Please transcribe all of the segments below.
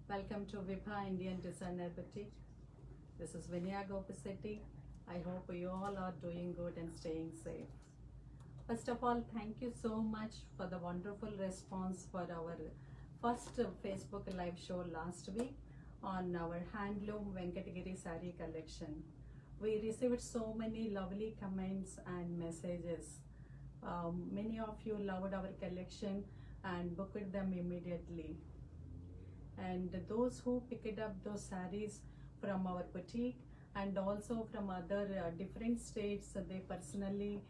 Welcome to Vibha Indian Designer Boutique. This is Vinaya Gopisetti. I hope you all are doing good and staying safe. First of all, thank you so much for the wonderful response for our first Facebook live show last week on our handloom Venkatagiri sari collection. We received so many lovely comments and messages. Many of you loved our collection and booked them immediately. And those who picked up those saris from our boutique and also from other different states, they personally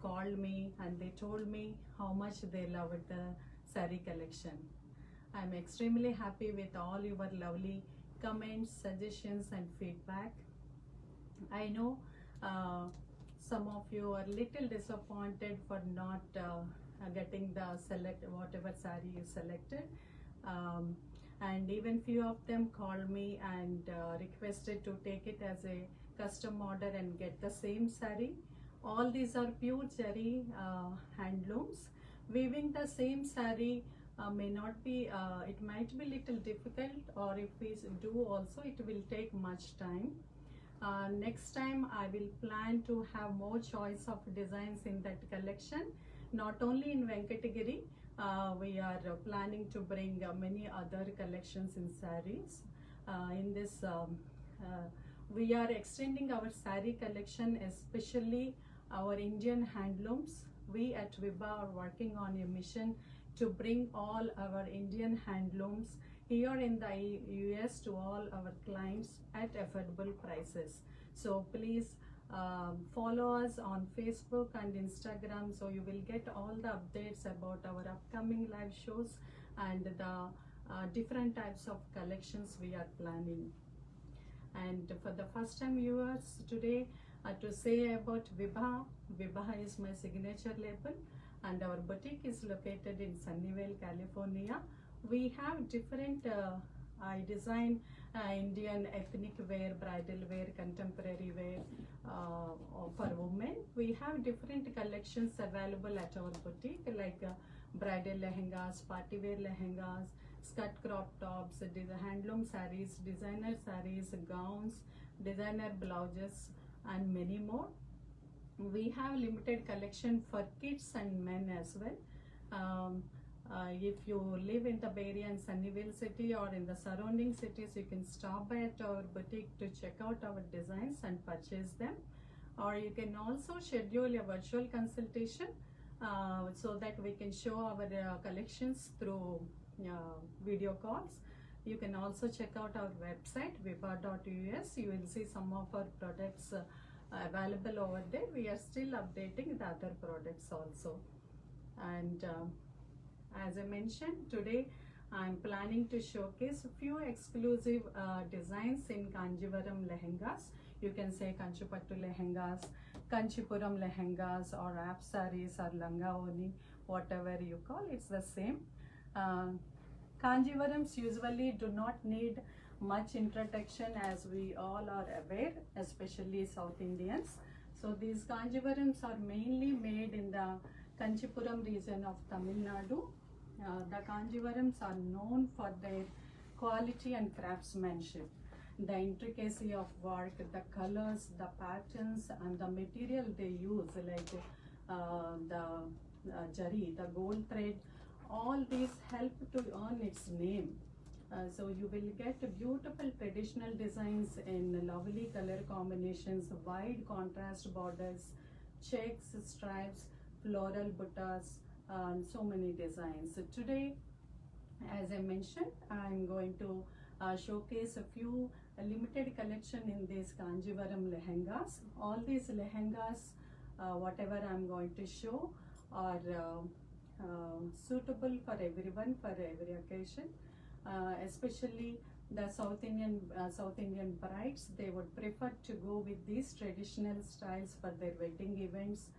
called me and they told me how much they loved the sari collection. I'm extremely happy with all your lovely comments, suggestions and feedback. I know some of you are little disappointed for not getting the whatever sari you selected. And even few of them called me and requested to take it as a custom order and get the same sari. All these are pure Jari handlooms. Weaving the same sari may not be, it might be little difficult, or if we do also, it will take much time. Next time I will plan to have more choice of designs in that collection, not only in Venkatagiri. We are planning to bring many other collections in saris. In this, we are extending our sari collection, especially our Indian handlooms. We at Vibha are working on a mission to bring all our Indian handlooms here in the US to all our clients at affordable prices. So please follow us on Facebook and Instagram, so you will get all the updates about our upcoming live shows and the different types of collections we are planning. And for the first time viewers today, to say about Vibha. Vibha is my signature label and our boutique is located in Sunnyvale, California. We have different I design Indian ethnic wear, bridal wear, contemporary wear for women. We have different collections available at our boutique, like bridal lehengas, party wear lehengas, skirt crop tops, handloom saris, designer saris, gowns, designer blouses and many more. We have limited collection for kids and men as well. If you live in the Bay Area and Sunnyvale city or in the surrounding cities, you can stop by at our boutique to check out our designs and purchase them. Or you can also schedule a virtual consultation so that we can show our collections through video calls. You can also check out our website vibha.us. You will see some of our products available over there. We are still updating the other products also. And as I mentioned, today I'm planning to showcase a few exclusive designs in Kanjivaram lehengas. You can say Kanchipattu lehengas, Kanchipuram lehengas, or app saris, or langaoni, whatever you call, it's the same. Kanjivarams usually do not need much introduction, as we all are aware, especially South Indians. So these Kanjivarams are mainly made in the Kanchipuram region of Tamil Nadu. The Kanjivarams are known for their quality and craftsmanship, the intricacy of work, the colors, the patterns and the material they use, like the jari, the gold thread. All these help to earn its name. So you will get beautiful traditional designs in lovely color combinations, wide contrast borders, checks, stripes, floral buttas, and so many designs. So today, as I mentioned, I'm going to showcase a few limited collection in these Kanjivaram lehengas. All these lehengas, whatever I'm going to show, are suitable for everyone, for every occasion. Especially the South Indian brides, they would prefer to go with these traditional styles for their wedding events,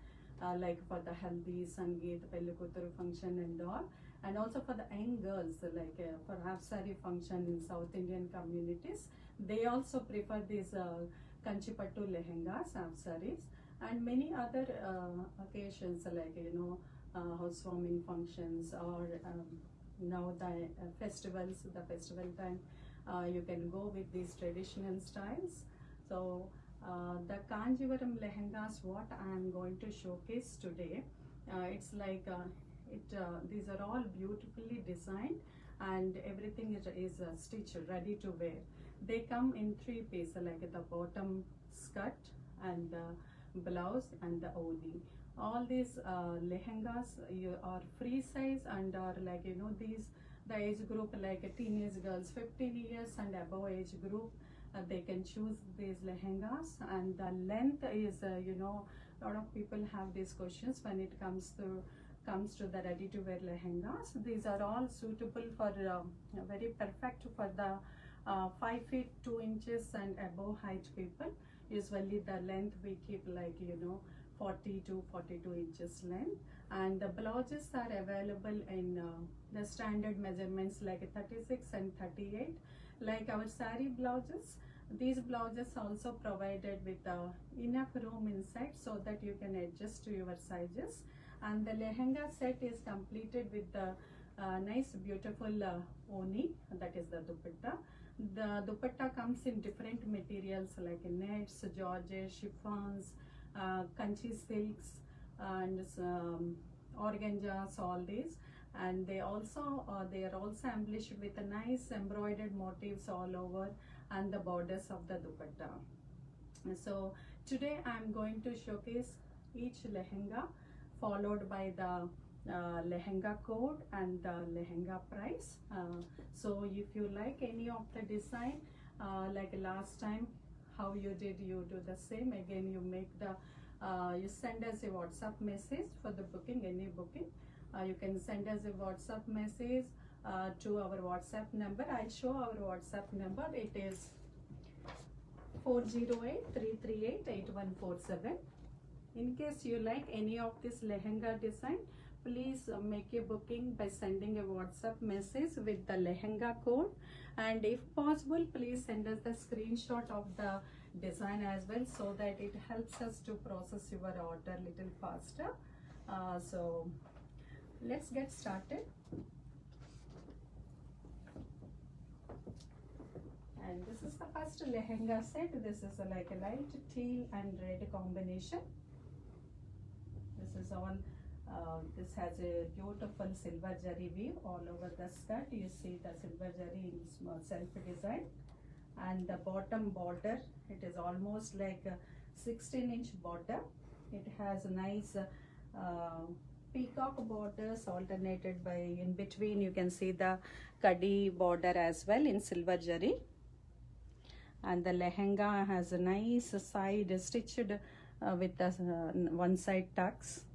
like for the haldi, sangeet, pellikuturu function and all, and also for the young girls, like for half sari function in South Indian communities, they also prefer these Kanchipattu lehengas, half saris, and many other occasions, like housewarming functions or now the festivals, the festival time, you can go with these traditional styles. So the Kanjivaram lehengas, what I am going to showcase today, it's like these are all beautifully designed, and everything is stitched ready to wear. They come in three pieces, like the bottom skirt and the blouse and the oni. All these lehengas are free size and are like, you know, these the age group like teenage girls 15 years and above age group, they can choose these lehengas. And the length is, you know, a lot of people have these questions when it comes to the ready to wear lehengas. These are all suitable for very perfect for the 5 feet 2 inches and above height people. Usually the length we keep like, you know, 40 to 42 inches length. And the blouses are available in the standard measurements like 36 and 38, like our sari blouses. These blouses also provided with enough room inside so that you can adjust to your sizes. And the lehenga set is completed with the nice beautiful oni, that is the dupatta. The dupatta comes in different materials like nets, georgette, chiffons, kanchi silks, and organzas, all these. And they are also embellished with a nice embroidered motifs all over and the borders of the dupatta. So today I am going to showcase each lehenga, followed by the lehenga code and the lehenga price. So if you like any of the design, like last time how you did, you do the same again. You make the you send us a WhatsApp message for the booking, any booking. You can send us a WhatsApp message to our WhatsApp number. I'll show our WhatsApp number. It is 408-338-8147. In case you like any of this lehenga design, please make a booking by sending a WhatsApp message with the lehenga code. And if possible, please send us the screenshot of the design as well, so that it helps us to process your order little faster. So let's get started. And this is the first lehenga set. This is like a light teal and red combination. This is all this has a beautiful silver zari weave all over the skirt. You see the silver zari in self design. And the bottom border, it is almost like a 16-inch border. It has nice peacock borders alternated by, in between you can see the kadi border as well in silver zari. And the lehenga has a nice side stitched with the one side tucks.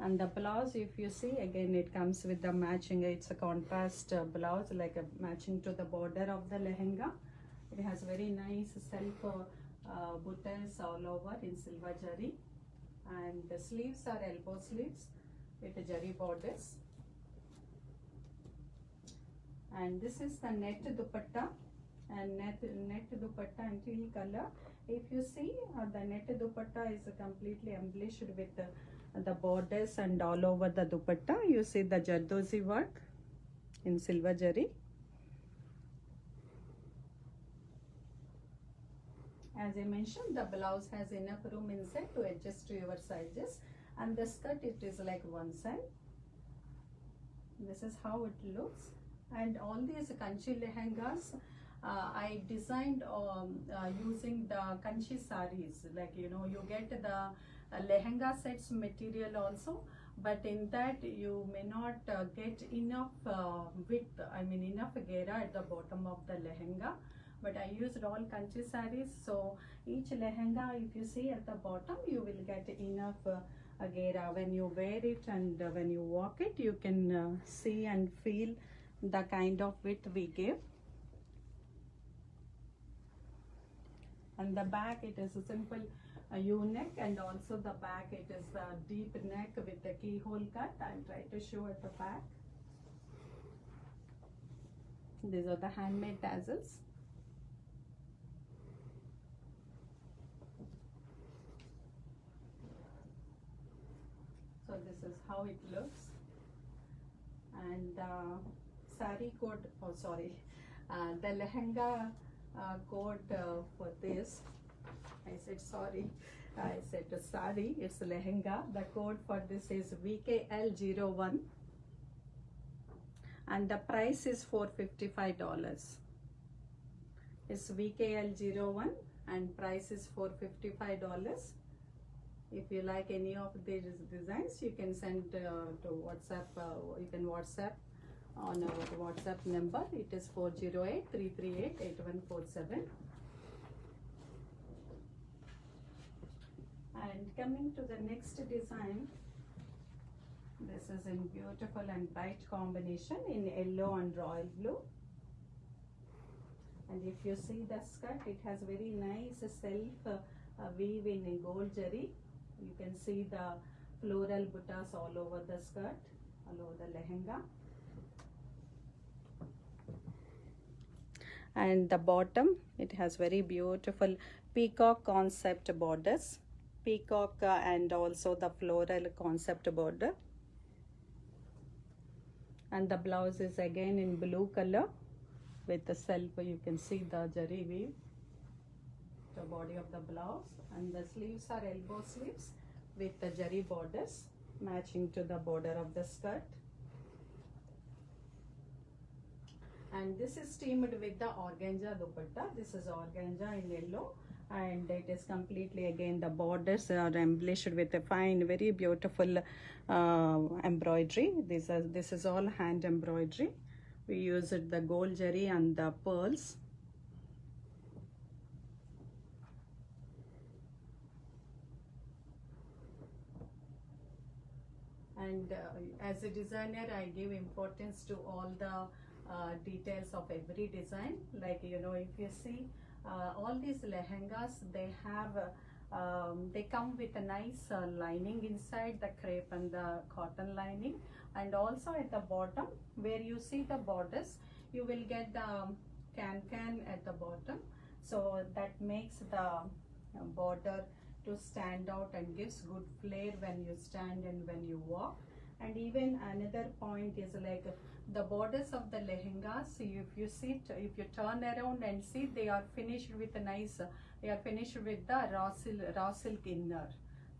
And the blouse, if you see, again it comes with the matching, it's a contrast blouse, like a matching to the border of the lehenga. It has very nice self buttons all over in silver zari. And the sleeves are elbow sleeves with the zari borders. And this is the net dupatta, and net dupatta and teal color. If you see, the net dupatta is completely embellished with the borders and all over the dupatta. You see the jardozi work in silver zari. As I mentioned, the blouse has enough room inside to adjust to your sizes, and the skirt, it is like one side. This is how it looks. And all these kanchi lehengas I designed using the kanchi saris. Like, you know, you get the lehenga sets material also, but in that you may not get enough width, I mean enough ghera at the bottom of the lehenga. But I used all kanchi saris, so each lehenga, if you see at the bottom, you will get enough ghera. When you wear it and when you walk it, you can see and feel the kind of width we give. And the back, it is a simple U-neck, and also the back, it is the deep neck with the keyhole cut. I'll try to show at the back. These are the handmade tassels. So this is how it looks. And sari code, oh sorry, the lehenga code for this, I said sorry, I said sari, it's lehenga. The code for this is VKL01 and the price is $455. It's VKL01 and price is $455. If you like any of these designs, you can send to WhatsApp, you can WhatsApp on our WhatsApp number. It is 408-338-8147. And coming to the next design, this is in beautiful and bright combination in yellow and royal blue. And if you see the skirt, it has very nice self weave in gold zari. You can see the floral buttas all over the skirt, all over the lehenga. And the bottom, it has very beautiful peacock concept borders, peacock and also the floral concept border. And the blouse is again in blue color with the self, you can see the zari weave, the body of the blouse. And the sleeves are elbow sleeves with the zari borders matching to the border of the skirt. And this is steamed with the organza dupatta. This is organza in yellow, and it is completely again the borders are embellished with a fine, very beautiful embroidery. This is all hand embroidery. We used the gold zari and the pearls. And as a designer, I give importance to all the details of every design. Like, you know, if you see all these lehengas, they have they come with a nice lining inside, the crepe and the cotton lining. And also at the bottom where you see the borders, you will get the can at the bottom, so that makes the border to stand out and gives good flair when you stand and when you walk. And even another point is like the borders of the lehengas, if you see, if you turn around and see, they are finished with a nice, they are finished with the raw silk inner.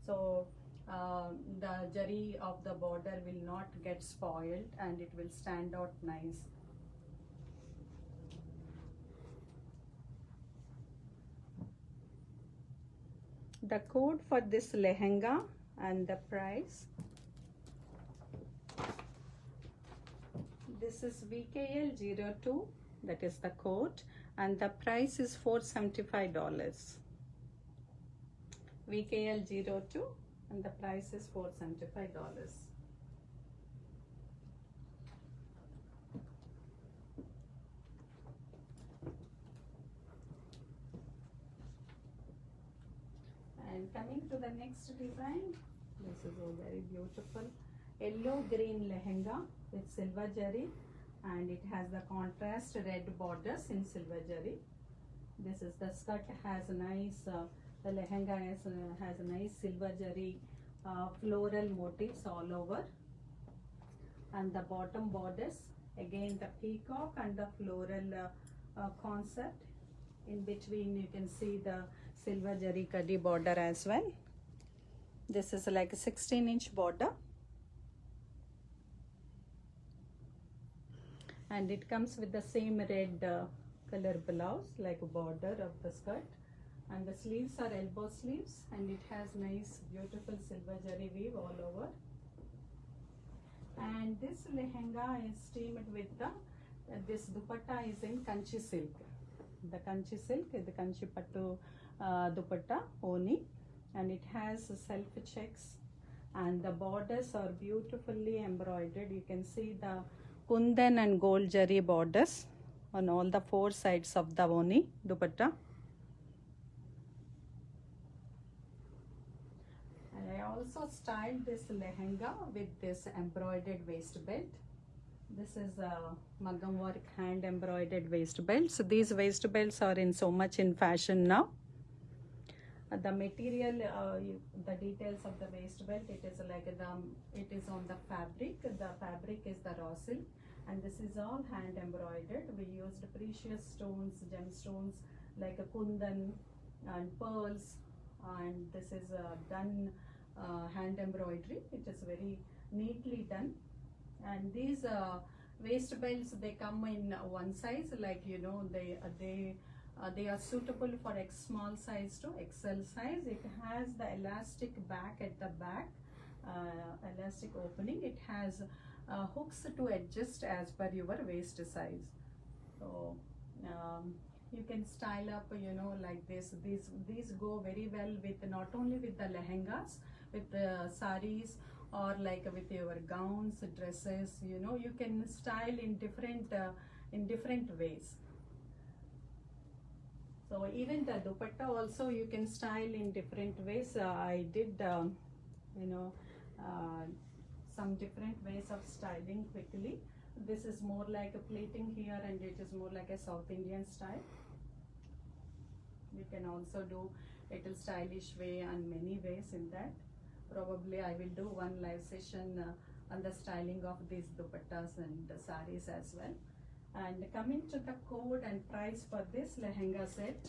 So the zari of the border will not get spoiled and it will stand out nice. The code for this lehenga and the price, this is VKL02, that is the code, and the price is $475. VKL02 and the price is $475. And coming to the next design, this is a very beautiful yellow green lehenga with silver zari, and it has the contrast red borders in silver zari. This is the skirt, has a nice the lehenga has a nice silver zari floral motifs all over, and the bottom borders again the peacock and the floral concept. In between you can see the silver zari kaddi border as well. This is like a 16-inch border, and it comes with the same red color blouse like a border of the skirt, and the sleeves are elbow sleeves, and it has nice beautiful silver zari weave all over. And this lehenga is steamed with the this dupatta is in kanchi silk, the kanchi silk, the kanchi pattu dupatta oni, and it has self checks, and the borders are beautifully embroidered. You can see the kundan and gold zari borders on all the four sides of the oni dupatta. And I also styled this lehenga with this embroidered waist belt. This is a Maggam work hand embroidered waist belt. So these waist belts are in so much in fashion now. The material, the details of the waist belt, it is like it is on the fabric. The fabric is the raw silk, and this is all hand embroidered. We used precious stones, gemstones like a kundan and pearls, and this is done hand embroidery. It is very neatly done. And these waist belts, they come in one size, like they are suitable for small size to XL size. It has the elastic back at the back, elastic opening. It has hooks to adjust as per your waist size. So you can style up, like this. These go very well with not only with the lehengas, with the saris, or like with your gowns, dresses. You can style in different ways. So even the dupatta also you can style in different ways. I did some different ways of styling quickly. This is more like a pleating here, and it is more like a South Indian style. You can also do it a stylish way and many ways in that. Probably I will do one live session on the styling of these dupattas and the saris as well. And coming to the code and price for this lehenga set,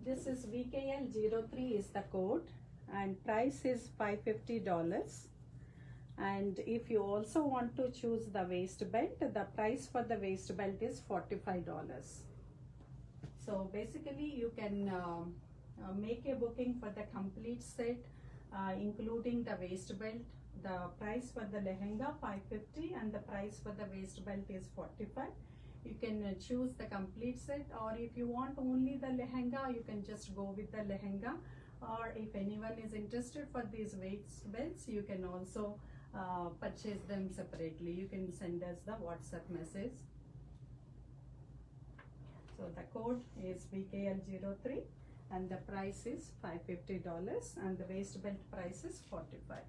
this is VKL03 is the code, and price is $550. And if you also want to choose the waist belt, the price for the waist belt is $45. So basically you can make a booking for the complete set, including the waist belt. The price for the lehenga $550 and the price for the waist belt is $45. You can choose the complete set, or if you want only the lehenga, you can just go with the lehenga. Or if anyone is interested for these waist belts, you can also purchase them separately. You can send us the WhatsApp message. So the code is VKL03 and the price is $550 and the waist belt price is $45.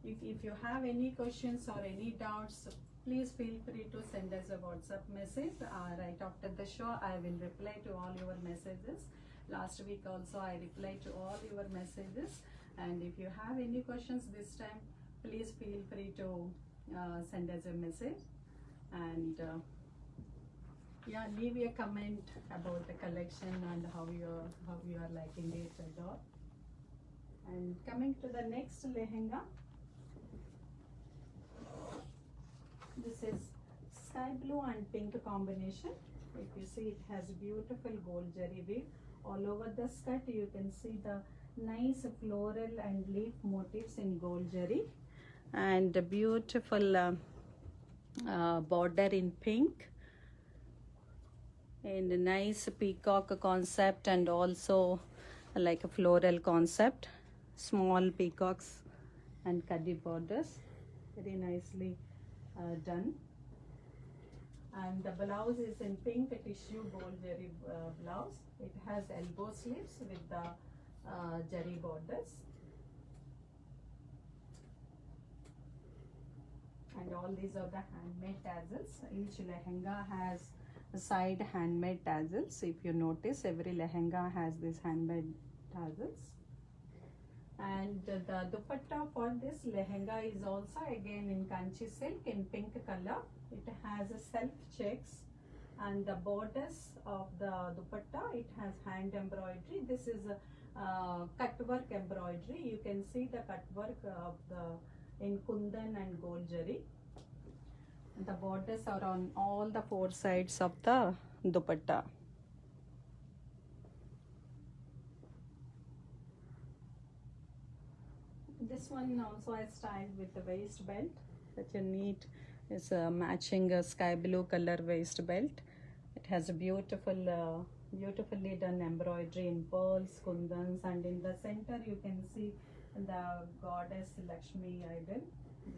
If you have any questions or any doubts, please feel free to send us a WhatsApp message. Right after the show, I will reply to all your messages. Last week also I replied to all your messages. And if you have any questions this time, please feel free to send us a message. And yeah, leave a comment about the collection and how you are liking it and all. And coming to the next lehenga, this is sky blue and pink combination. If you see, it has beautiful gold jari weave all over the skirt. You can see the nice floral and leaf motifs in gold jari, and a beautiful border in pink, and a nice peacock concept, and also like a floral concept, small peacocks and kaddi borders, very nicely done. And the blouse is in pink tissue gold jari blouse. It has elbow sleeves with the jari borders, and all these are the handmade tassels. Each lehenga has side handmade tassels. If you notice, every lehenga has these handmade tassels. And the dupatta for this lehenga is also again in kanchi silk in pink color. It has a self checks, and the borders of the dupatta, it has hand embroidery. This is a cut work embroidery. You can see the cut work of the in kundan and gold jari. The borders are on all the four sides of the dupatta. This one also I styled with the waist belt. Such a neat, is matching a sky blue color waist belt. It has a beautiful, beautifully done embroidery in pearls, kundans, and in the center you can see the goddess Lakshmi idol.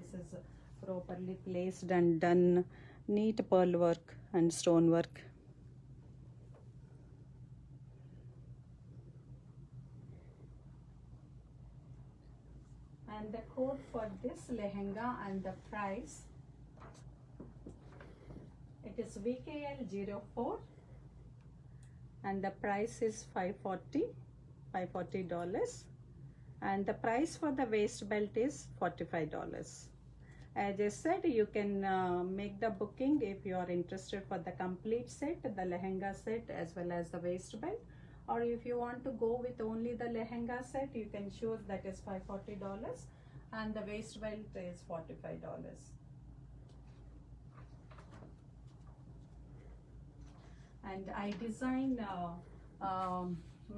This is properly placed and done, neat pearl work and stone work. And the code for this lehenga and the price, it is VKL04 and the price is $540. And the price for the waist belt is $45. As I said, you can make the booking if you are interested for the complete set, the lehenga set as well as the waist belt. Or if you want to go with only the lehenga set, you can choose that is $540 and the waist belt is $45. And I design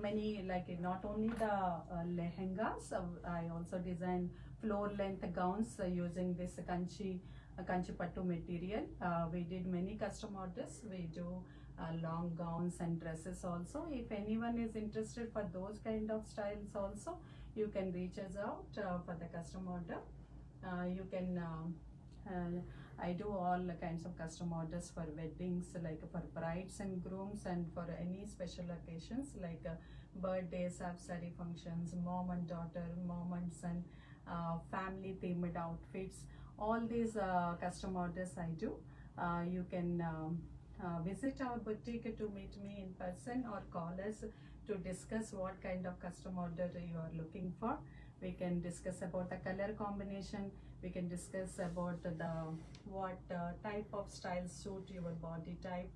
many, like not only the lehengas, I also design floor length gowns using this kanchi pattu material. We did many custom orders. We do long gowns and dresses also. If anyone is interested for those kind of styles also, you can reach us out for the custom order. You can I do all kinds of custom orders for weddings, like for brides and grooms, and for any special occasions like birthdays, sari functions, mom and daughter, mom and son, family themed outfits. All these custom orders I do. You can visit our boutique to meet me in person or call us to discuss what kind of custom order you are looking for. We can discuss about the color combination. We can discuss about what type of style suit your body type.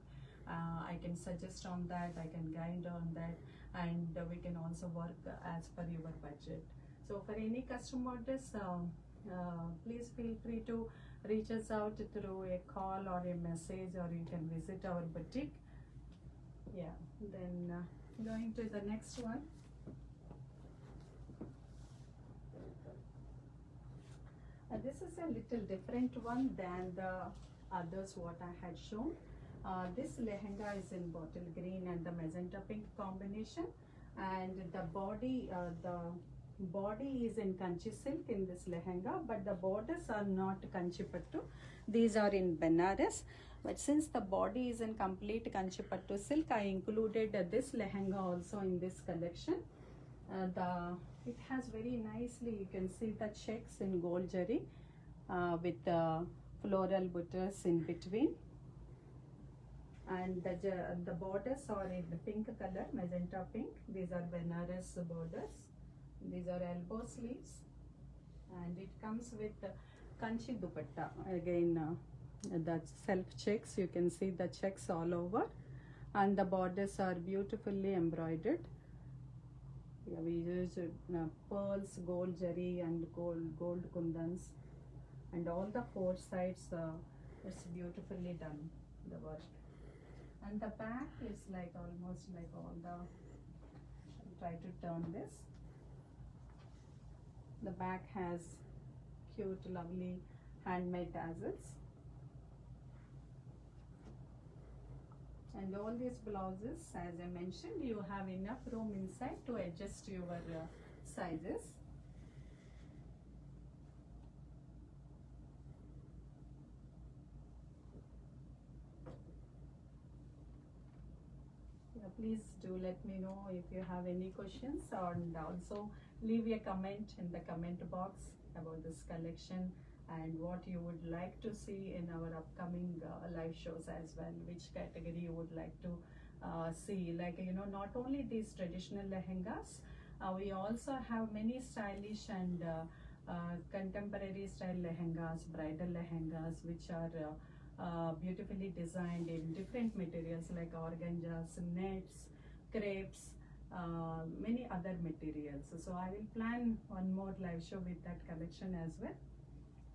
I can suggest on that, I can guide on that, and we can also work as per your budget. So for any custom orders, please feel free to reach us out through a call or a message, or you can visit our boutique. Yeah, then going to the next one. This is a little different one than the others what I had shown. This lehenga is in bottle green and the magenta pink combination, and the body is in kanchi silk in this lehenga, but the borders are not kanchi pattu. These are in Benares, but since the body is in complete kanchi pattu silk, I included this lehenga also in this collection. It has very nicely, you can see the checks in gold jari with floral butters in between, and the borders are in the pink color, magenta pink. These are Benares borders. These are elbow sleeves, and it comes with kanchi dupatta. Again, the self checks, you can see the checks all over, and the borders are beautifully embroidered. Yeah, we use pearls, gold jari, and gold kundans, and all the four sides. It's beautifully done, the work. And the back is like almost like all the. I'll try to turn this. The back has cute, lovely handmade tassels. And all these blouses, as I mentioned, you have enough room inside to adjust your sizes. Yeah, please do let me know if you have any questions, and also leave a comment in the comment box about this collection and what you would like to see in our upcoming live shows as well, which category you would like to see. Like, not only these traditional lehengas, we also have many stylish and contemporary style lehengas, bridal lehengas, which are beautifully designed in different materials like organzas, nets, crepes, many other materials. So I will plan one more live show with that collection as well.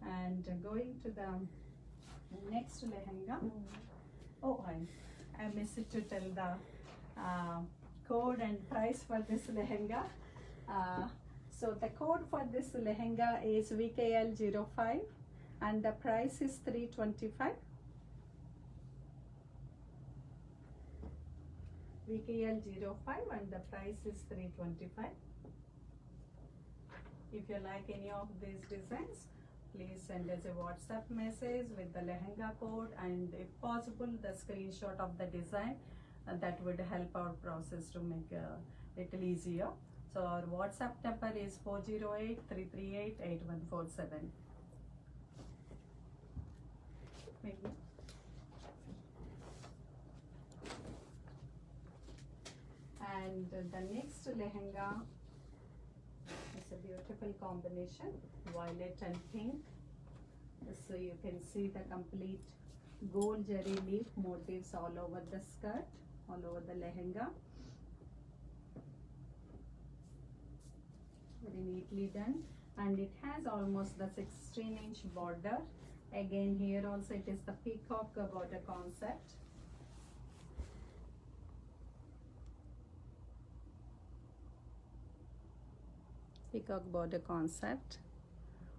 And going to the next lehenga. Oh, I missed to tell the code and price for this lehenga. So the code for this lehenga is VKL05 and the price is $325. VKL05 and the price is $325. If you like any of these designs, please send us a WhatsApp message with the lehenga code, and if possible the screenshot of the design. That would help our process to make little easier. So our WhatsApp number is 408-338-8147. Maybe. And the next lehenga is a beautiful combination, violet and pink. So you can see the complete gold zari leaf motifs all over the skirt, all over the lehenga. Very neatly done, and it has almost the 16-inch border. Again, here also it is the peacock border concept. Peacock border concept.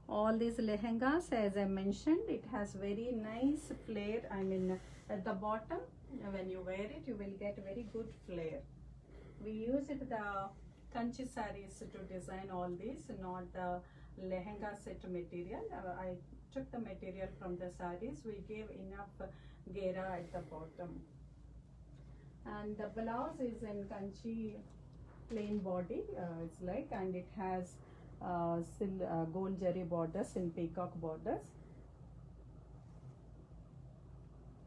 All these lehengas, as I mentioned, it has very nice flare. I mean, at the bottom, when you wear it, you will get very good flare. We use it the kanchi sarees to design all these, not the lehenga set material. I took the material from the sarees. We gave enough gera at the bottom. And the blouse is in kanchi plain body, it's like, and it has gold zari borders in peacock borders.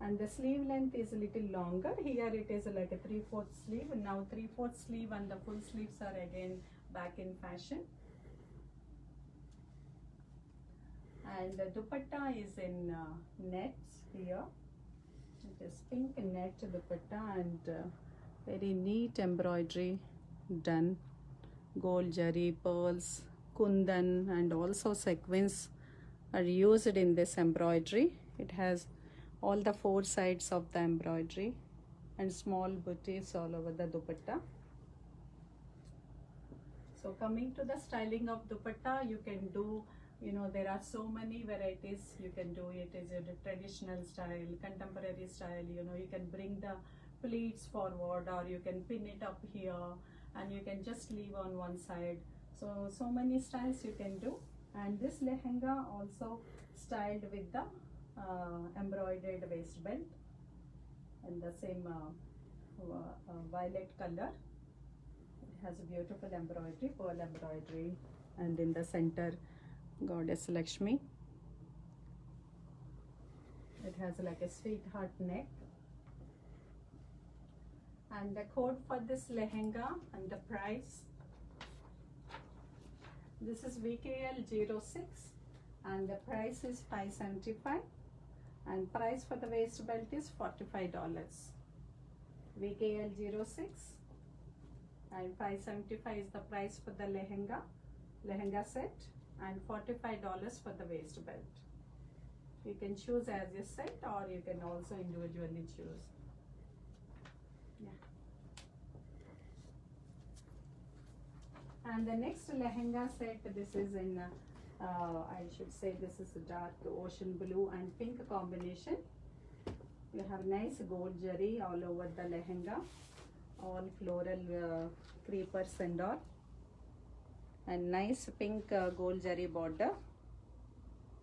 And the sleeve length is a little longer. Here it is like a 3/4 sleeve. Now 3/4 sleeve and the full sleeves are again back in fashion. And the dupatta is in nets here. It is pink net dupatta and very neat embroidery done. Gold zari, pearls, kundan, and also sequins are used in this embroidery. It has all the 4 sides of the embroidery and small booties all over the dupatta. So coming to the styling of dupatta, you can do, you know, there are so many varieties you can do. It is a traditional style, contemporary style, you know, you can bring the pleats forward or you can pin it up here and you can just leave on one side. So many styles you can do. And this lehenga also styled with the embroidered waist belt in the same violet color. It has a beautiful embroidery, pearl embroidery, and in the center goddess Lakshmi. It has like a sweetheart neck. And the code for this lehenga and the price, this is VKL06 and the price is $575 and price for the waist belt is $45. VKL06 and $575 is the price for the lehenga set and $45 for the waist belt. You can choose as a set or you can also individually choose. Yeah. And the next lehenga set, this is in I should say this is a dark ocean blue and pink combination. You have nice gold zari all over the lehenga, all floral creepers and all, and nice pink gold zari border.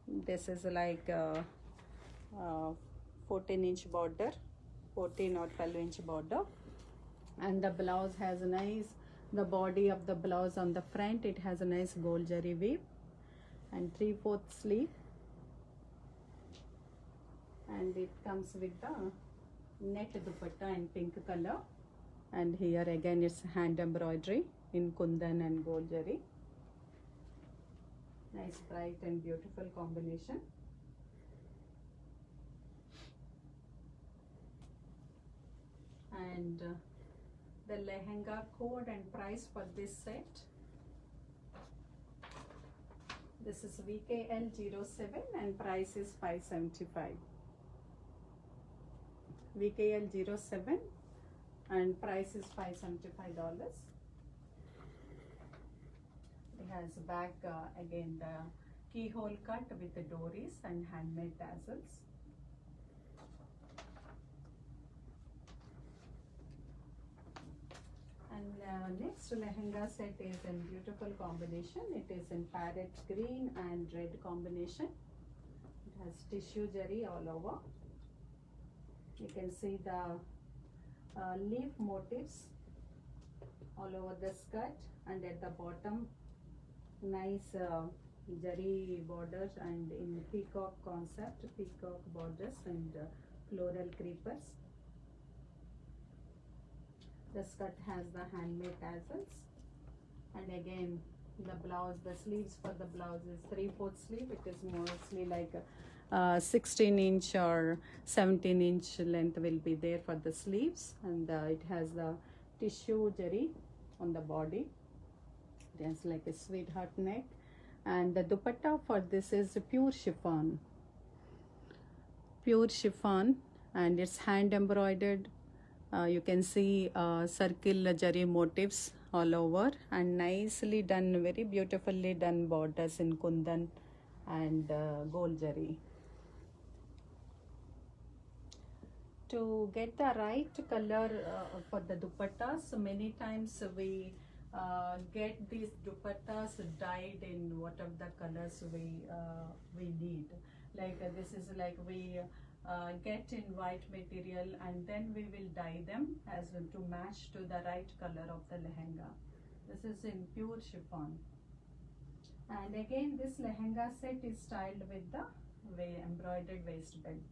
This is like 14-inch border, 14 or 12-inch border, and the blouse has a nice, the body of the blouse on the front, it has a nice gold zari weave and 3/4 sleeve, and it comes with the net dupatta in pink color, and here again it's hand embroidery in kundan and gold zari. Nice bright and beautiful combination. And the lehenga code and price for this set, this is VKL07 and price is $575. VKL07 and price is $575. It has back again the keyhole cut with the dories and handmade tassels. And next lehenga set is in beautiful combination. It is in parrot green and red combination. It has tissue zari all over. You can see the leaf motifs all over the skirt, and at the bottom nice zari borders and in peacock concept, peacock borders and floral creepers. The skirt has the handmade tassels, and again the blouse, the sleeves for the blouse is 3/4 sleeve. It is mostly like 16-inch or 17-inch length will be there for the sleeves, and it has the tissue jerry on the body. It has like a sweetheart neck, and the dupatta for this is pure chiffon, and it's hand embroidered. You can see circle jari motifs all over, and nicely done, very beautifully done borders in kundan and gold jari. To get the right color for the dupattas, so many times we get these dupattas dyed in whatever the colors we need. Like this is like we get in white material, and then we will dye them as well to match to the right color of the lehenga. This is in pure chiffon. And again this lehenga set is styled with the embroidered waist belt.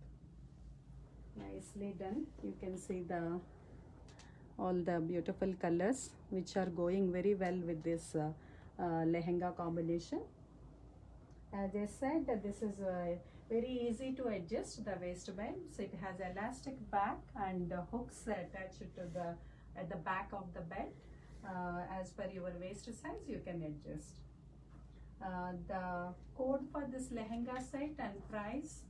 Nicely done. You can see the all the beautiful colors which are going very well with this lehenga combination. As I said, this is very easy to adjust the waistband. So it has elastic back and hooks attached to the at the back of the belt. As per your waist size, you can adjust. The code for this lehenga set and price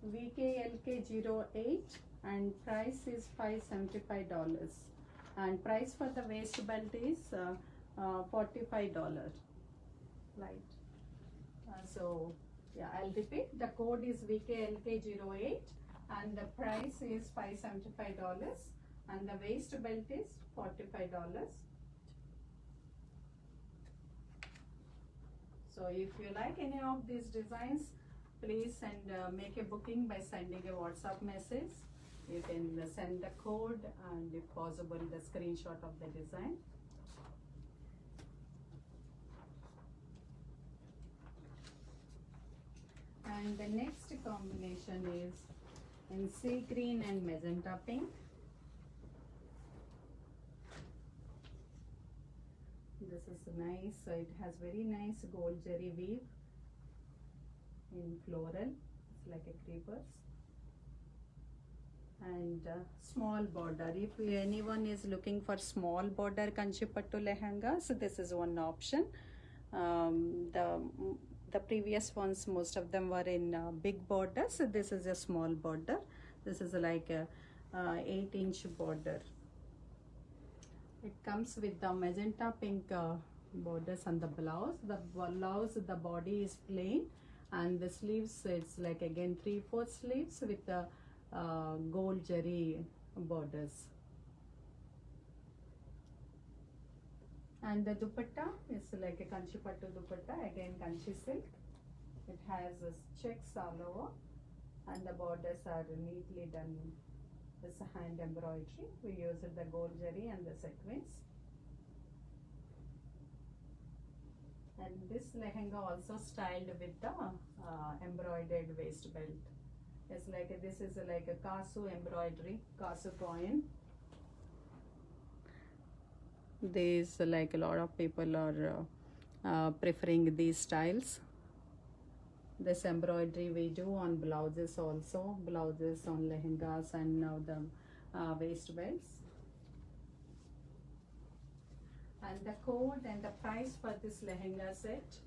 VKLK08, and price is $575, and price for the waist belt is $45. Right. So yeah, I'll repeat. The code is VKLK08, and the price is $575, and the waist belt is $45. So if you like any of these designs, please send make a booking by sending a WhatsApp message. You can send the code and if possible the screenshot of the design. And the next combination is in sea green and magenta pink. This is nice. So it has very nice gold jari weave in floral. It's like a creepers. And small border. If anyone is looking for small border kanchipattu lehenga, so this is one option. The previous ones, most of them were in big border, so this is a small border. This is like a 8-inch border. It comes with the magenta pink borders on the blouse. The blouse, the body is plain, and the sleeves, it's like again 3/4 sleeves with the gold jari borders. And the dupatta is like a kanchipattu dupatta, again kanchi silk. It has checks all over, and the borders are neatly done. It's a hand embroidery. We used the gold jari and the sequins. And this lehenga also styled with the embroidered waist belt. It's like this is like a kasu embroidery, kasu coin. These, like a lot of people are preferring these styles. This embroidery we do on blouses also, blouses on lehengas, and now the waist belts. And the code and the price for this lehenga set,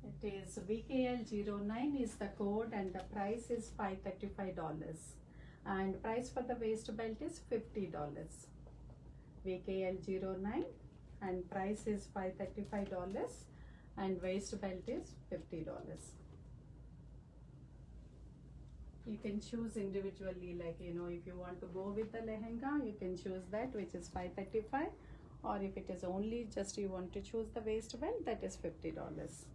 it is VKL09 is the code, and the price is $535, and price for the waist belt is $50. VKL09, and price is $535, and waist belt is $50. You can choose individually, like if you want to go with the lehenga, you can choose that, which is $535, or if it is only just you want to choose the waist belt, that is $50.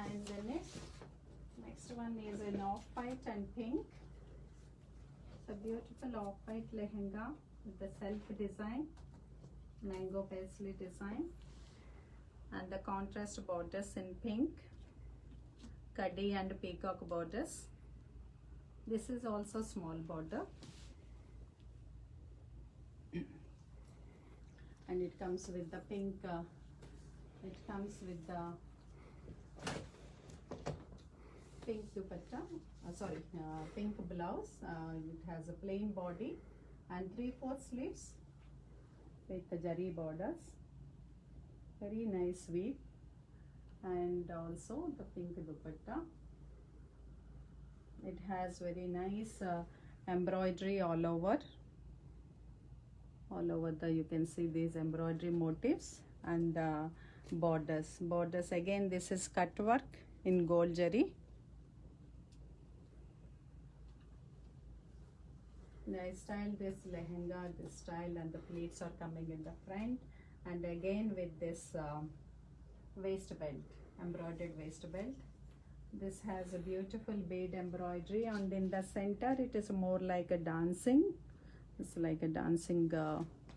And the next one is an off-white and pink. It's a beautiful off-white lehenga with the self design, mango paisley design. and the contrast borders in pink, Kadi and peacock borders. This is also small border, and it comes with the pink. It comes with the pink dupatta. Pink blouse. It has a plain body and 3/4 sleeves with the jari borders. Very nice weave, and also the pink dupatta. It has very nice embroidery all over the, you can see these embroidery motifs, and borders again, this is cut work in gold jari. I styled this lehenga, this style, and the pleats are coming in the front, and again with this waist belt, embroidered waist belt. This has a beautiful bead embroidery, and in the center it is more like a dancing. It's like a dancing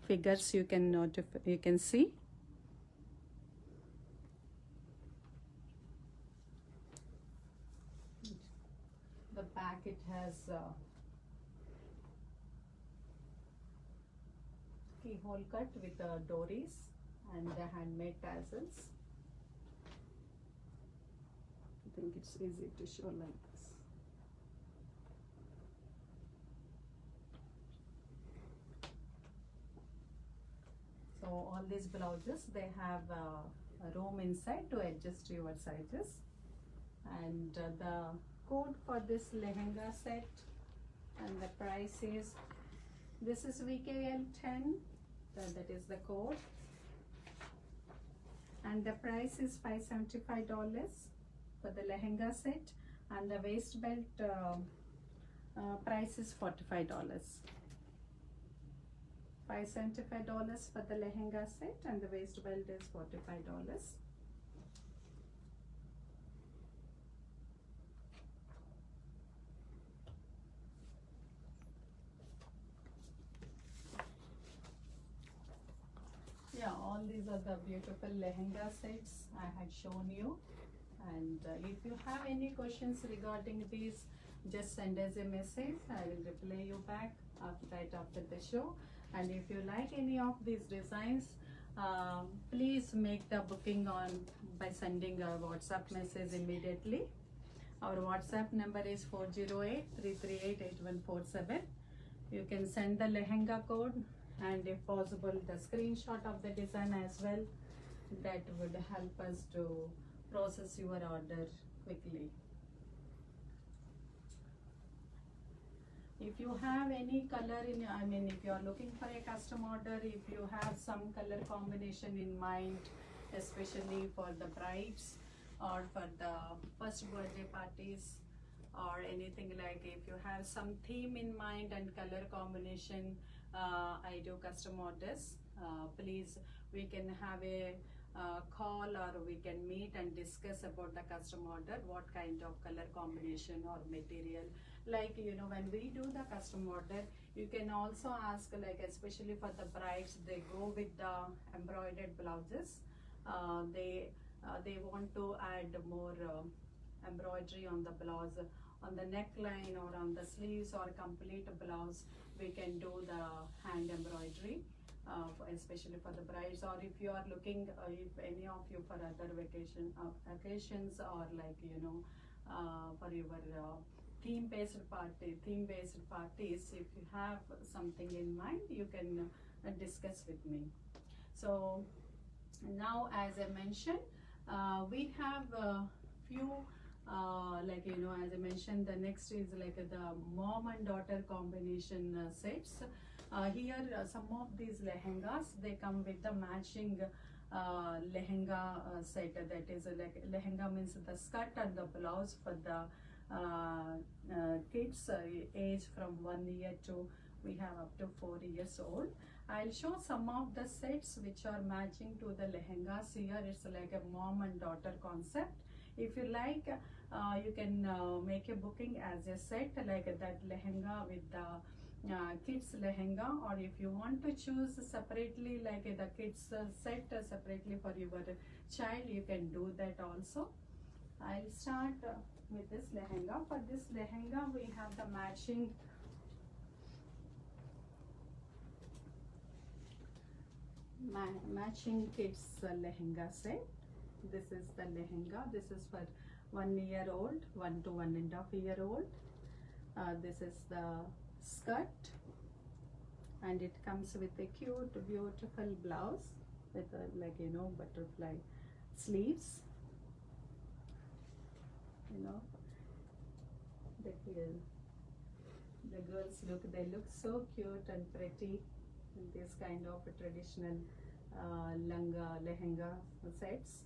figures you can see. The back, it has keyhole cut with dories and the handmade tassels. I think it's easy to show like this. So all these blouses, they have a room inside to adjust your sizes, and the code for this lehenga set and the price is, this is VKL 10, that is the code, and the price is $575 for the lehenga set, and the waist belt price is $45. $575 for the lehenga set, and the waist belt is $45. Yeah, all these are the beautiful lehenga sets I had shown you, and if you have any questions regarding these, just send us a message. I will reply you back right after the show. And if you like any of these designs, please make the booking by sending a WhatsApp message immediately. Our WhatsApp number is 408-338-8147. You can send the lehenga code, and if possible the screenshot of the design as well. That would help us to process your order quickly. If you have any color if you are looking for a custom order, if you have some color combination in mind, especially for the brides or for the first birthday parties or anything, like if you have some theme in mind and color combination, I do custom orders. Please, we can have a call, or we can meet and discuss about the custom order, what kind of color combination or material. Like, when we do the custom order, you can also ask, like especially for the brides, they go with the embroidered blouses. They want to add more embroidery on the blouse, on the neckline or on the sleeves, or complete blouse. We can do the hand embroidery, especially for the brides. Or if you are looking, if any of you for other occasions, or like for your theme-based parties, if you have something in mind, you can discuss with me. So now, as I mentioned, we have a few as I mentioned, the next is like the mom and daughter combination sets. Here some of these lehengas, they come with the matching lehenga set. That is like lehenga means the skirt and the blouse for the kids age from 1 year to, we have up to 4 years old. I'll show some of the sets which are matching to the lehengas. Here it's like a mom and daughter concept. If you like, you can make a booking as a set, like that lehenga with the kids lehenga, or if you want to choose separately like the kids set separately for your child, you can do that also. I'll start with this lehenga. For this lehenga we have the matching kids lehenga set. This is the lehenga. This is for 1 year old, 1 to 1.5 year old. This is the skirt, and it comes with a cute beautiful blouse with like butterfly sleeves. The girls look so cute and pretty in this kind of traditional lehenga sets.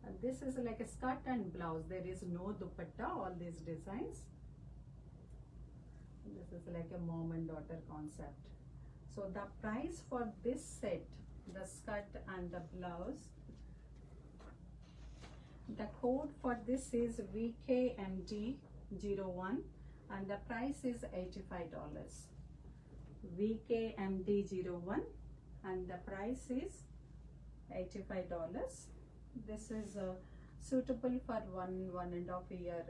And this is like a skirt and blouse. There is no dupatta. All these designs. This is like a mom and daughter concept. So the price for this set, the skirt and the blouse, the code for this is VKMD01 and the price is $85. VKMD01 and the price is $85. This is suitable for 1.5 year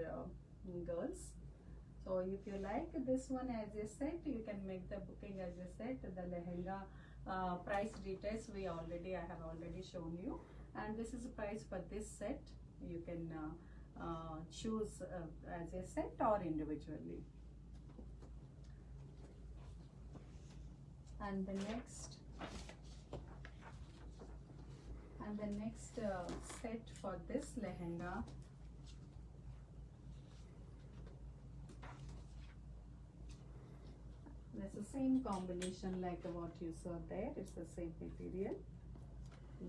girls. So if you like this one as a set, you can make the booking as a set. The lehenga price details I have already shown you, and this is the price for this set. You can choose as a set or individually. And the next set for this lehenga, that's the same combination like what you saw there. It's the same material.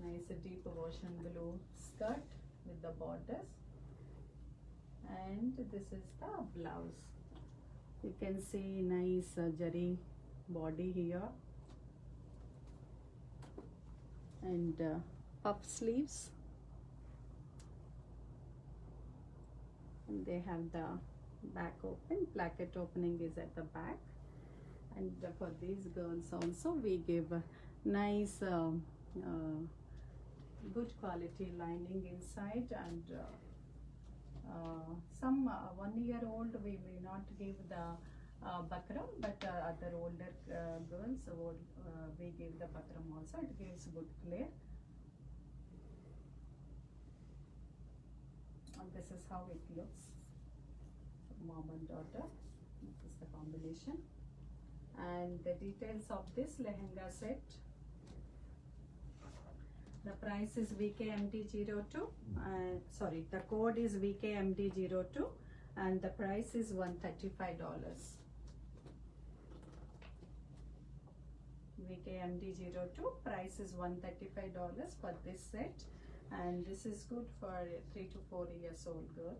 Nice deep ocean blue skirt with the borders, and this is the blouse. You can see nice zari body here, and puff sleeves, and they have the back open. Placket opening is at the back. And for these girls also we give a nice good quality lining inside, and some 1 year old we may not give the bakram, but other older girls we give the bakram also. It gives good flare. And this is how it looks, mom and daughter. This is the combination. And the details of this lehenga set, the price is VKMD02, the code is VKMD02 and the price is $135. VKMD02, price is $135 for this set, and this is good for 3 to 4 years old girl.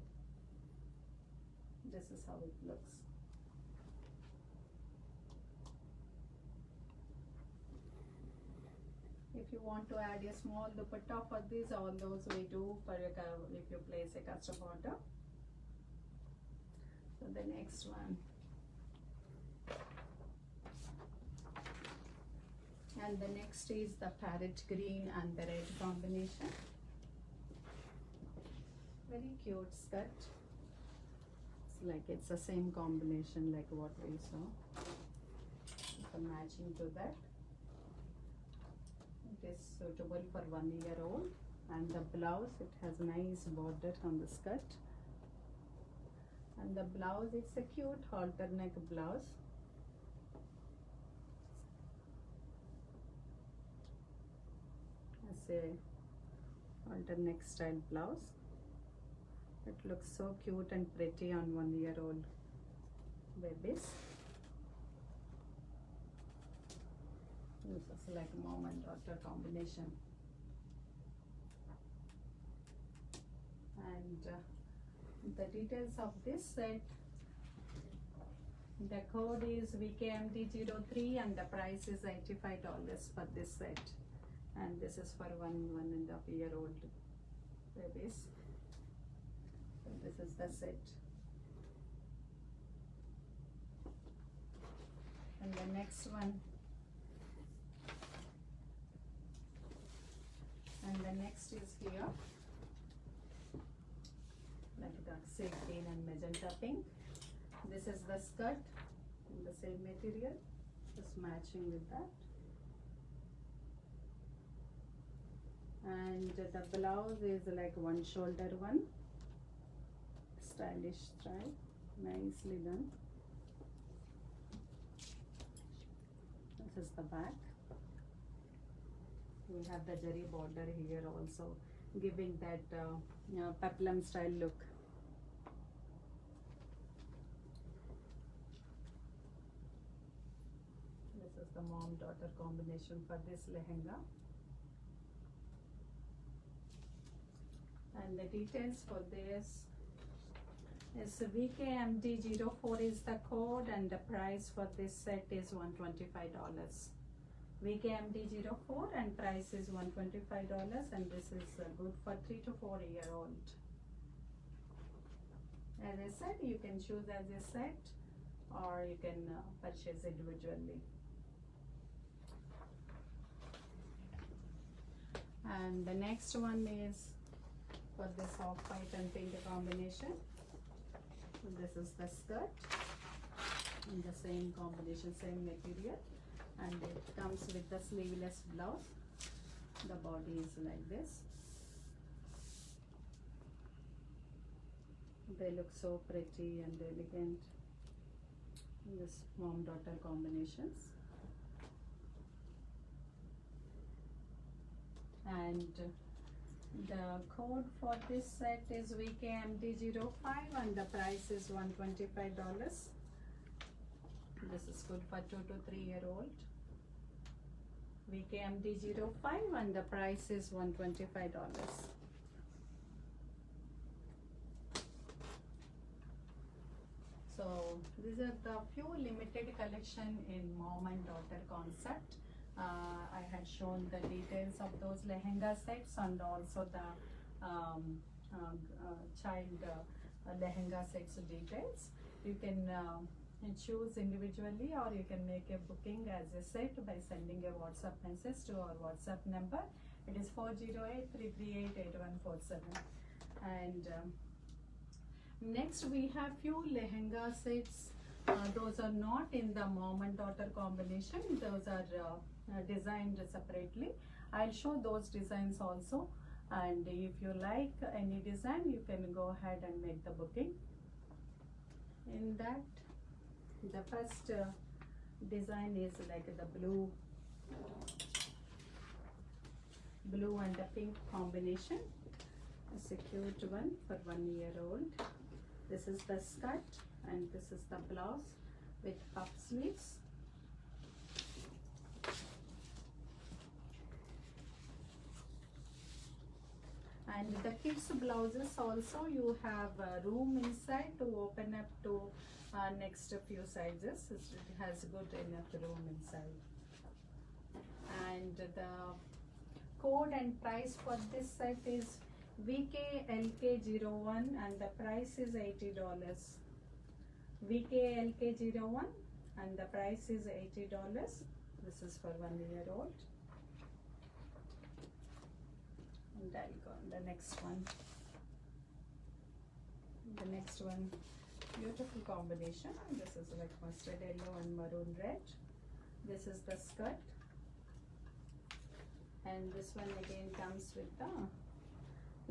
This is how it looks. If you want to add a small dupatta for this, all those we do for if you place a custom order. So the next one, and the next is the parrot green and the red combination. Very cute skirt. It's the same combination like what we saw. So matching to that. It is suitable for 1 year old, and the blouse, it has nice border on the skirt, and the blouse, it's a cute halter neck blouse. It's a halter neck style blouse. It looks so cute and pretty on 1 year old babies. This is like mom and daughter combination. And the details of this set, the code is VKMD03 and the price is $85 for this set. And this is for 1.5 year old babies. So this is the set. And the next one. And the next is here, like the sea green and magenta pink. This is the skirt in the same material, just matching with that. And the blouse is like one shoulder one, stylish style, nicely done. This is the back. We have the zari border here also, giving that peplum style look. This is the mom-daughter combination for this lehenga. And the details for this is VKMD04 is the code, and the price for this set is $125. VKMD04 and price is $125, and this is good for 3 to 4 year old. As I said, you can choose as a set or you can purchase individually. And the next one is for this off-white and pink combination. This is the skirt in the same combination, same material, and it comes with the sleeveless blouse. The body is like this. They look so pretty and elegant in this mom-daughter combinations. And the code for this set is VKMD05 and the price is $125. This is good for 2 to 3 year old. VKMD05 and the price is $125. So these are the few limited collection in mom and daughter concept. I had shown the details of those lehenga sets and also the child lehenga sets details. You can choose individually or you can make a booking as a set by sending a WhatsApp message to our WhatsApp number. It is 408-338-8147. And next we have few lehenga sets. Those are not in the mom and daughter combination. Those are designed separately. I'll show those designs also, and if you like any design you can go ahead and make the booking. In that, the first design is like the blue and the pink combination. It's a cute one for 1 year old. This is the skirt and this is the blouse with puff sleeves. And the kids blouses also, you have room inside to open up to next few sizes. It has good enough room inside. And the code and price for this set is VKLK01 and the price is $80. VKLK01 and the price is $80. This is for 1 year old. And I'll go on the next one. The next one, beautiful combination. This is like mustard yellow and maroon red. This is the skirt. And this one again comes with the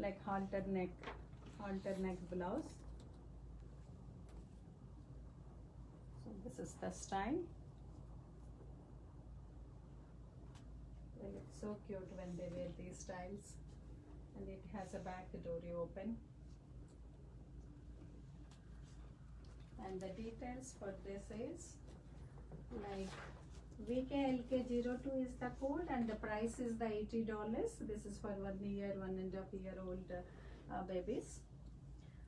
like halter neck blouse. So this is the style. They look so cute when they wear these styles. And it has a back door you open. And the details for this is like VKLK02 is the code and the price is the $80. This is for 1 year, 1.5 year old babies.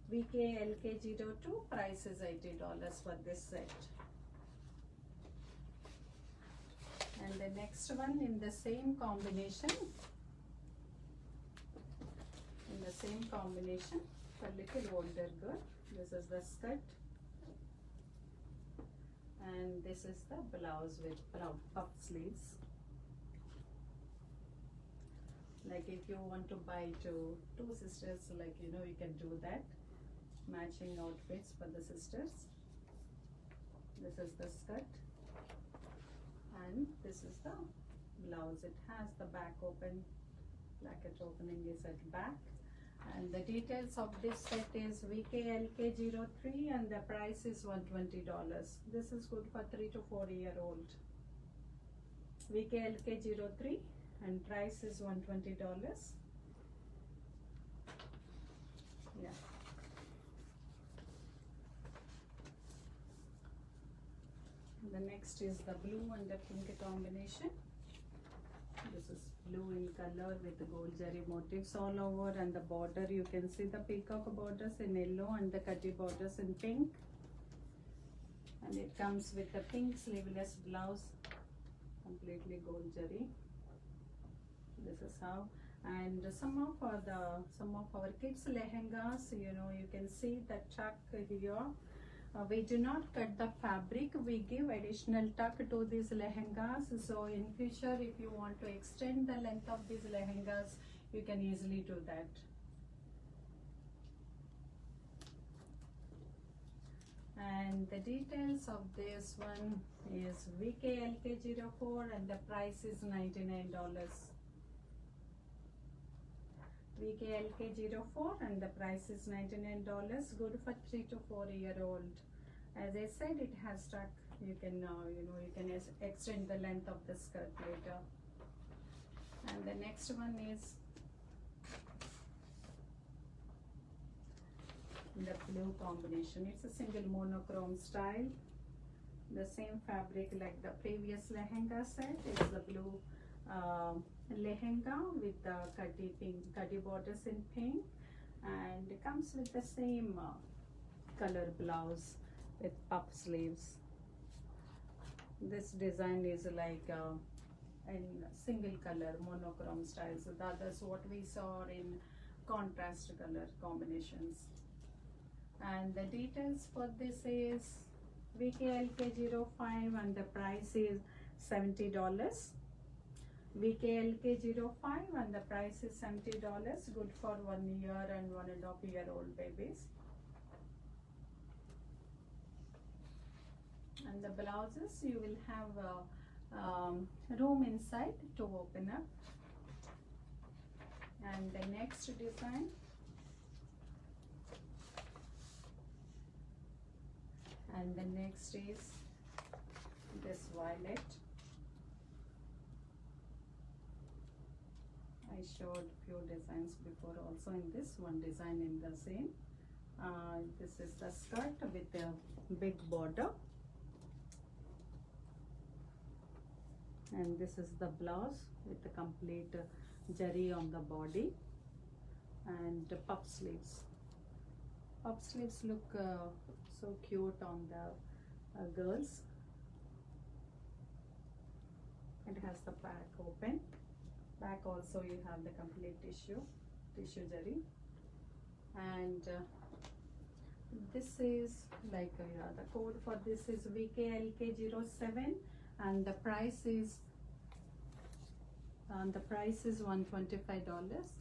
VKLK02 price is $80 for this set. And the next one in the same combination. For little older girl. This is the skirt. And this is the blouse with puff sleeves. Like if you want to buy two sisters, like you know, you can do that. Matching outfits for the sisters. This is the skirt, and this is the blouse. It has the back open, placket opening is at back. And the details of this set is VKLK03 and the price is $120. This is good for 3 to 4 year old. VKLK03 and price is $120. Yeah. The next is the blue and the pink combination. This is blue in color with the gold zari motifs all over, and the border you can see the peacock borders in yellow and the cutty borders in pink. And it comes with the pink sleeveless blouse, completely gold zari. This is how. And some of our kids lehengas, you know, you can see the tuck here. We do not cut the fabric, we give additional tuck to these lehengas. So in future, if you want to extend the length of these lehengas, you can easily do that. And the details of this one is VKLK04 and the price is $99. VKLK04 and the price is $99, good for 3 to 4 year old. As I said, it has tuck. You can you can extend the length of the skirt later. And the next one is the blue combination. It's a single monochrome style. The same fabric like the previous lehenga set. It's the blue lehenga with the cutty borders in pink, and it comes with the same color blouse with puff sleeves. This design is like in single color monochrome style. So that's what we saw in contrast color combinations. And the details for this is VKLK05 and the price is $70. VKLK05 and the price is $70, good for 1 year and 1.5 year old babies. And the blouses, you will have room inside to open up. And the next design, and the next is this violet. I showed few designs before also in this one design in the same. This is the skirt with a big border, and this is the blouse with the complete zari on the body and puff sleeves. Puff sleeves look so cute on the girls. It has the back open. Back also you have the complete tissue zari. And this is like the code for this is VKLK07 and the price is $125.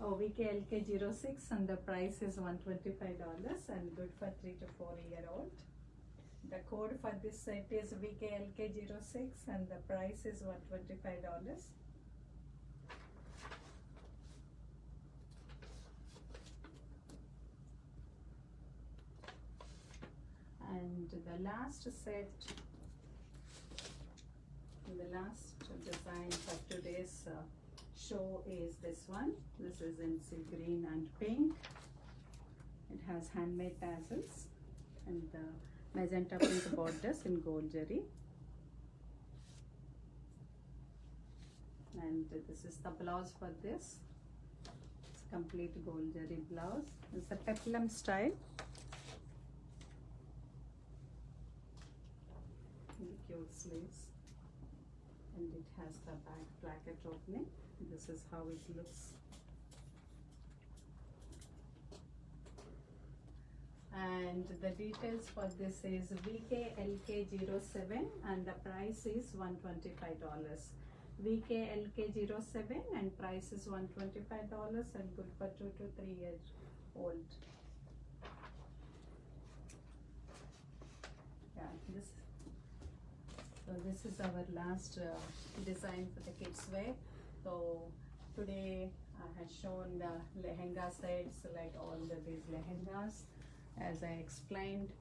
Oh, VKLK06 and the price is $125 and good for 3 to 4 year old. The code for this set is VKLK06 and the price is $125. And the last set, the last design for today's show is this one. This is in sea green and pink. It has handmade tassels and the magenta pink borders in gold zari. And this is the blouse for this. It's complete gold zari blouse. It's a peplum style. Cute sleeves, and it has the back placket opening. This is how it looks. and the details for this is VKLK07 and the price is $125. VKLK07 and price is $125 and good for 2 to 3 years old. Yeah, this is our last design for the kids wear. So today I had shown the lehenga sets, like all these lehengas. As I explained,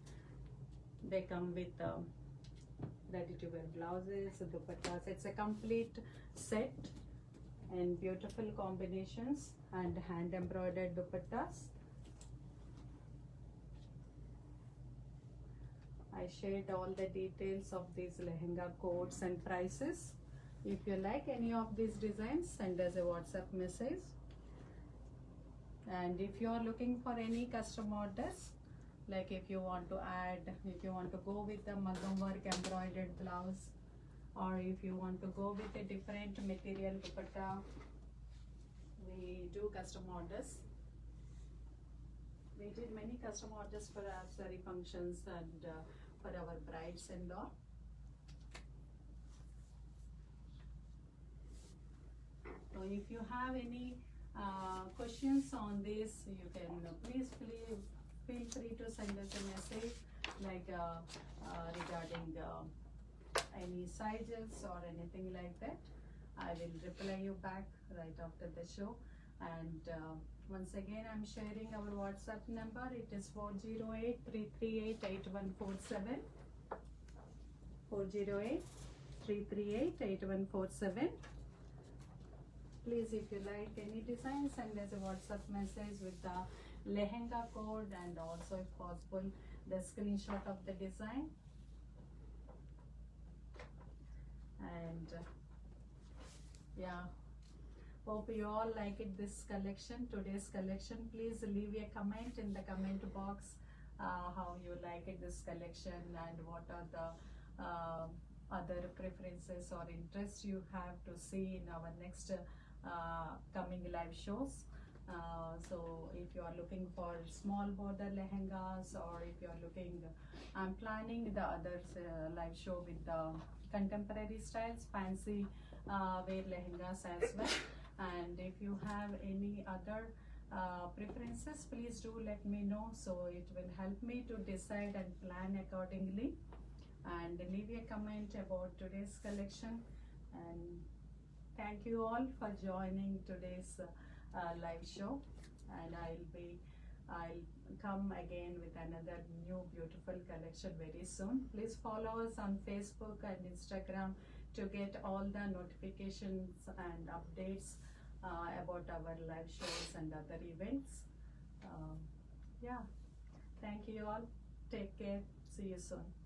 they come with ready to wear blouses, dupattas. It's a complete set and beautiful combinations and hand embroidered dupattas. I shared all the details of these lehenga codes and prices. If you like any of these designs, send us a WhatsApp message. And if you are looking for any custom orders, like if you want to go with the Maggam work embroidered blouse, or if you want to go with a different material dupatta, we do custom orders. We did many custom orders for our sari functions and for our brides-in-law. So if you have any questions on this, you can please feel free to send us a message, like regarding any sizes or anything like that. I will reply you back right after the show. And once again, I'm sharing our WhatsApp number. It is 408-338-8147. 408-338-8147. Please, if you like any design, send us a WhatsApp message with the lehenga code and also, if possible, the screenshot of the design. And yeah, hope you all like it, this collection, today's collection. Please leave a comment in the comment box how you like it, this collection, and what are the other preferences or interests you have to see in our next coming live shows. So if you are looking for small border lehengas, or if you are looking, I'm planning the other live show with the contemporary styles, fancy wear lehengas as well. And if you have any other preferences, please do let me know, so it will help me to decide and plan accordingly. And leave a comment about today's collection. And thank you all for joining today's live show. And I'll come again with another new beautiful collection very soon. Please follow us on Facebook and Instagram to get all the notifications and updates about our live shows and other events. Yeah, thank you all. Take care. See you soon.